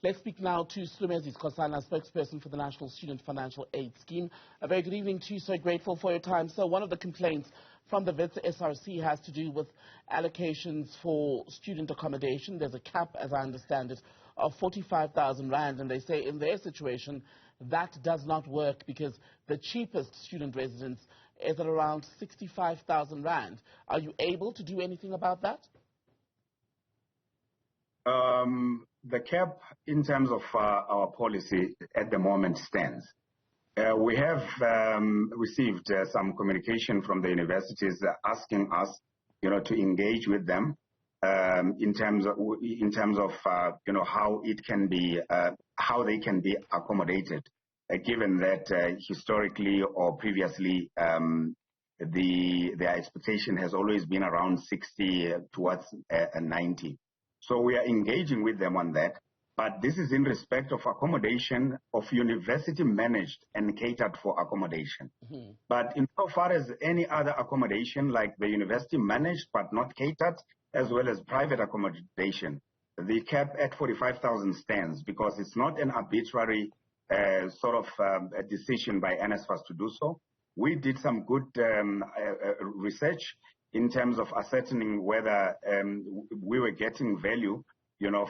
Let's speak now to Slumezi Skosana, spokesperson for the National Student Financial Aid Scheme. A very good evening to you. So grateful for your time. So one of the complaints from the Wits SRC has to do with allocations for student accommodation. There's a cap, as I understand it, of 45,000 rand, and they say in their situation that does not work because the cheapest student residence is at around 65,000 rand. Are you able to do anything about that? The cap in terms of our policy at the moment stands. We have received some communication from the universities asking us, to engage with them in terms of how it can be, how they can be accommodated, given that historically or previously their expectation has always been around 60 towards 90. So we are engaging with them on that, but this is in respect of accommodation of university managed and catered for accommodation. Mm-hmm. But insofar as any other accommodation like the university managed but not catered, as well as private accommodation, the cap at 45,000 stands because it's not an arbitrary a decision by NSFAS to do so. We did some good research in terms of ascertaining whether we were getting value,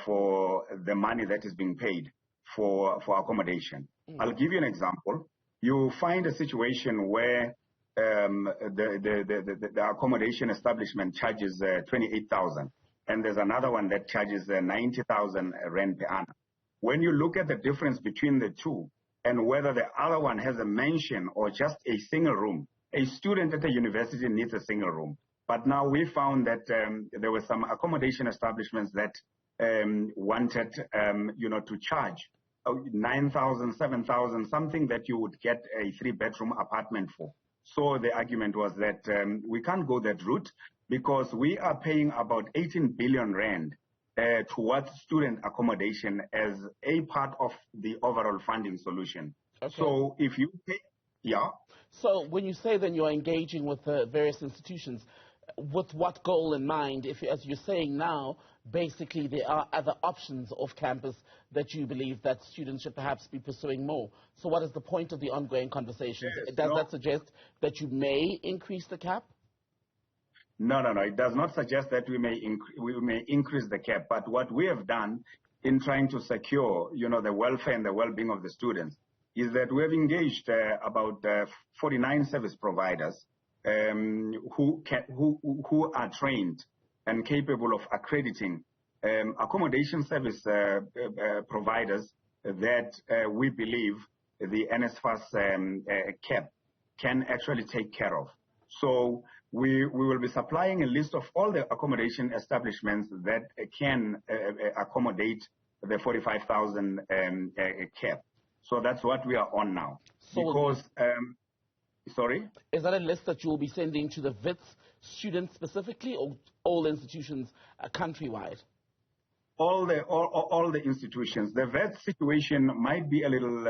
for the money that is being paid for accommodation. Mm. I'll give you an example. You find a situation where the accommodation establishment charges 28,000, and there's another one that charges 90,000 rand per annum. When you look at the difference between the two and whether the other one has a mansion or just a single room, a student at a university needs a single room. But now we found that there were some accommodation establishments that wanted, to charge 9,000, 7,000, something that you would get a 3-bedroom apartment for. So the argument was that we can't go that route because we are paying about 18 billion rand towards student accommodation as a part of the overall funding solution. Okay. So if you pay, yeah. So when you say then you're engaging with the various institutions, with what goal in mind? If, as you're saying now, basically there are other options off campus that you believe that students should perhaps be pursuing more. So what is the point of the ongoing conversations? Yes, does that suggest that you may increase the cap? No. It does not suggest that we may increase the cap. But what we have done in trying to secure, the welfare and the well-being of the students is that we have engaged about 49 service providers who are trained and capable of accrediting accommodation service providers that we believe the NSFAS cap can actually take care of. So we will be supplying a list of all the accommodation establishments that can accommodate the 45,000 cap. So that's what we are on now. So because sorry? Is that a list that you will be sending to the Wits students specifically or all institutions countrywide? All the institutions. The Wits situation might be a little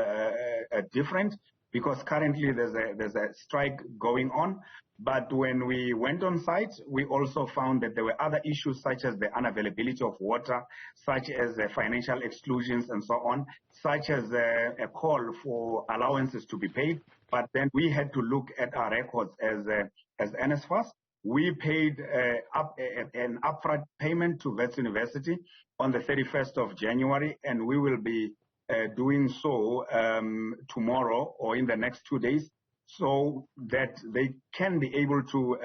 different because currently there's a strike going on. But when we went on site, we also found that there were other issues such as the unavailability of water, such as financial exclusions and so on, such as a call for allowances to be paid. But then we had to look at our records as NSFAS. We paid an upfront payment to Wits University on the 31st of January, and we will be doing so tomorrow or in the next 2 days, so that they can be able to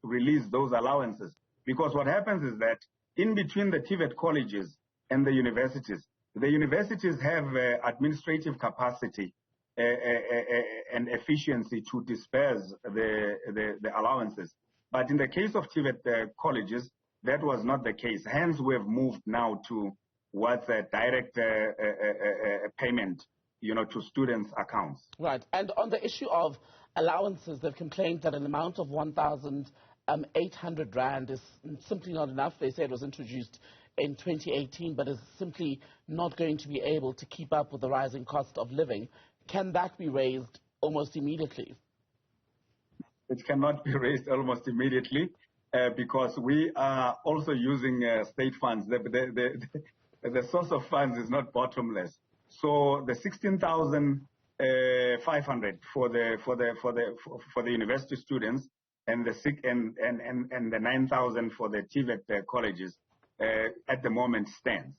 release those allowances. Because what happens is that in between the TVET colleges and the universities have administrative capacity and efficiency to disperse the allowances. But in the case of TVET colleges, that was not the case. Hence, we have moved now to what's a direct payment, to students' accounts. Right. And on the issue of allowances, they've complained that an amount of 1,800 rand is simply not enough. They say it was introduced in 2018, but is simply not going to be able to keep up with the rising cost of living. Can that be raised almost immediately? It cannot be raised almost immediately because we are also using state funds. the source of funds is not bottomless. So the 16,500 for the university students and the 9,000 for the TVET colleges at the moment stands.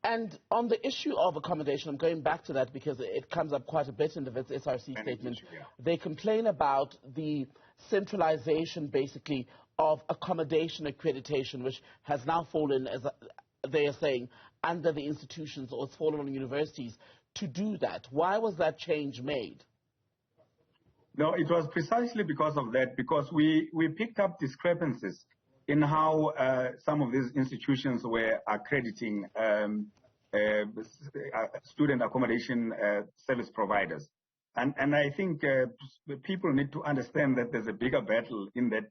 And on the issue of accommodation, I'm going back to that because it comes up quite a bit in the Wits SRC statement. Yeah. They complain about the centralization, basically, of accommodation accreditation, which has now fallen, as they are saying, under the institutions, or it's fallen on universities to do that. Why was that change made? No, it was precisely because of that, because we picked up discrepancies in how some of these institutions were accrediting student accommodation service providers. And I think people need to understand that there's a bigger battle in that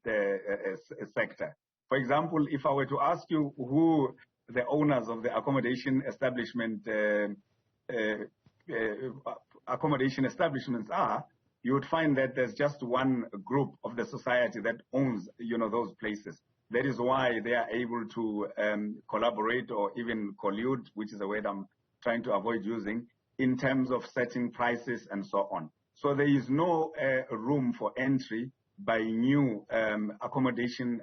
sector. For example, if I were to ask you who the owners of the accommodation establishments are, you would find that there's just one group of the society that owns, those places. That is why they are able to collaborate or even collude, which is a word I'm trying to avoid using, in terms of setting prices and so on. So there is no room for entry by new accommodation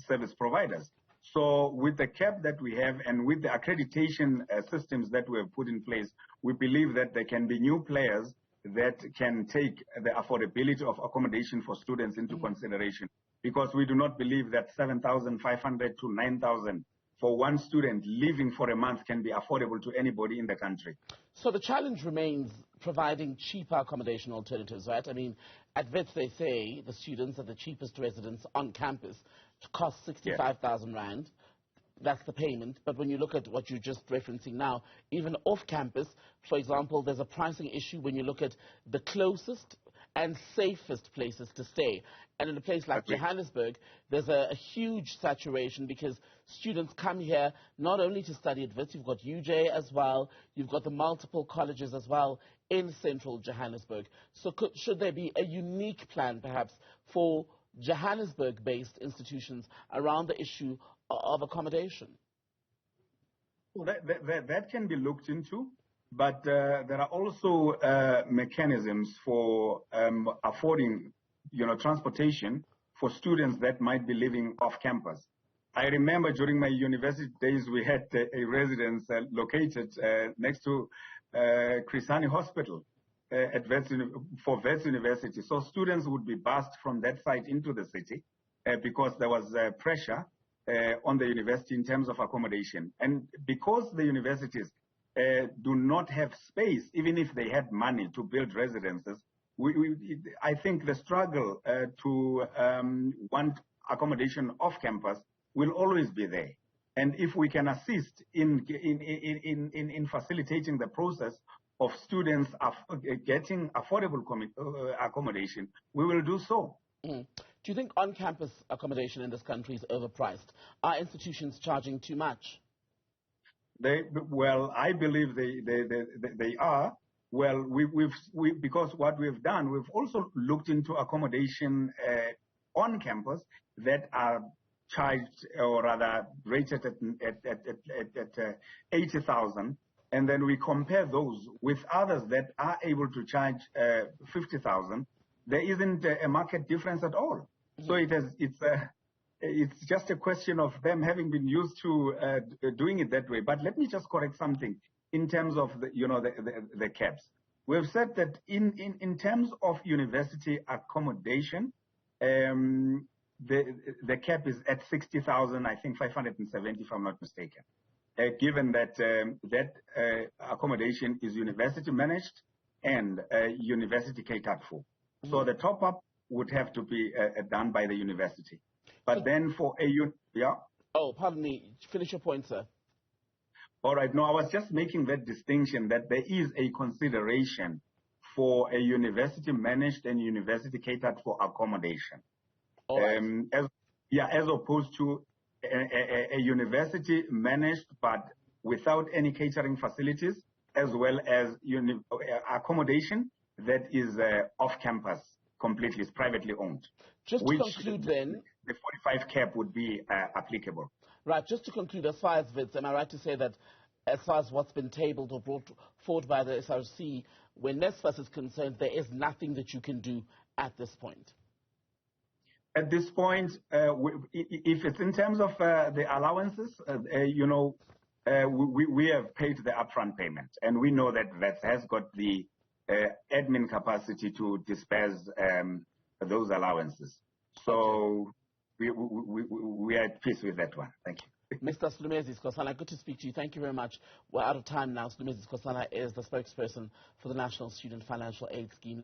service providers. So with the cap that we have and with the accreditation systems that we have put in place, we believe that there can be new players that can take the affordability of accommodation for students into consideration. Because we do not believe that 7,500 to 9,000 for one student living for a month can be affordable to anybody in the country. So the challenge remains providing cheaper accommodation alternatives, right? I mean, at Wits they say the students are the cheapest residents on campus to cost 65,000 Rand. That's the payment. But when you look at what you're just referencing now, even off campus, for example, there's a pricing issue when you look at the closest and safest places to stay. And in a place like Johannesburg, there's a huge saturation because students come here not only to study at Wits, you've got UJ as well, you've got the multiple colleges as well in central Johannesburg. So should there be a unique plan perhaps for Johannesburg-based institutions around the issue of accommodation? Well, that can be looked into. But there are also mechanisms for affording, transportation for students that might be living off campus. I remember during my university days, we had a residence located next to Chris Hani Hospital for Wits University. So students would be bused from that site into the city because there was pressure on the university in terms of accommodation. And because the universities do not have space, even if they had money to build residences, I think the struggle to want accommodation off campus will always be there. And if we can assist in facilitating the process of students getting affordable accommodation, we will do so. Do you think on-campus accommodation in this country is overpriced? Are institutions charging too much? Well, I believe they are. Well, because what we've done, we've also looked into accommodation on campus that are charged or rather rated at 80,000, and then we compare those with others that are able to charge 50,000. There isn't a market difference at all. So it's just a question of them having been used to doing it that way. But let me just correct something in terms of the caps. We've said that in terms of university accommodation, the cap is at 60,000, I think 570, if I'm not mistaken. Given that accommodation is university managed and university catered for, so the top up would have to be done by the university. But then for Oh, pardon me. Finish your point, sir. All right. No, I was just making that distinction that there is a consideration for a university managed and university catered for accommodation. All right. As opposed to a university managed but without any catering facilities, as well as accommodation that is off campus completely, is privately owned. Just to conclude then, the 45 cap would be applicable. Right, just to conclude, as far as Wits, am I right to say that as far as what's been tabled or brought forward by the SRC, when NSFAS is concerned, there is nothing that you can do at this point? At this point, if it's in terms of the allowances, we have paid the upfront payment, and we know that Wits has got the admin capacity to disperse those allowances. So we are at peace with that one. Thank you. Mr. Slumezi Skosana, good to speak to you. Thank you very much. We're out of time now. Slumezi Skosana is the spokesperson for the National Student Financial Aid Scheme.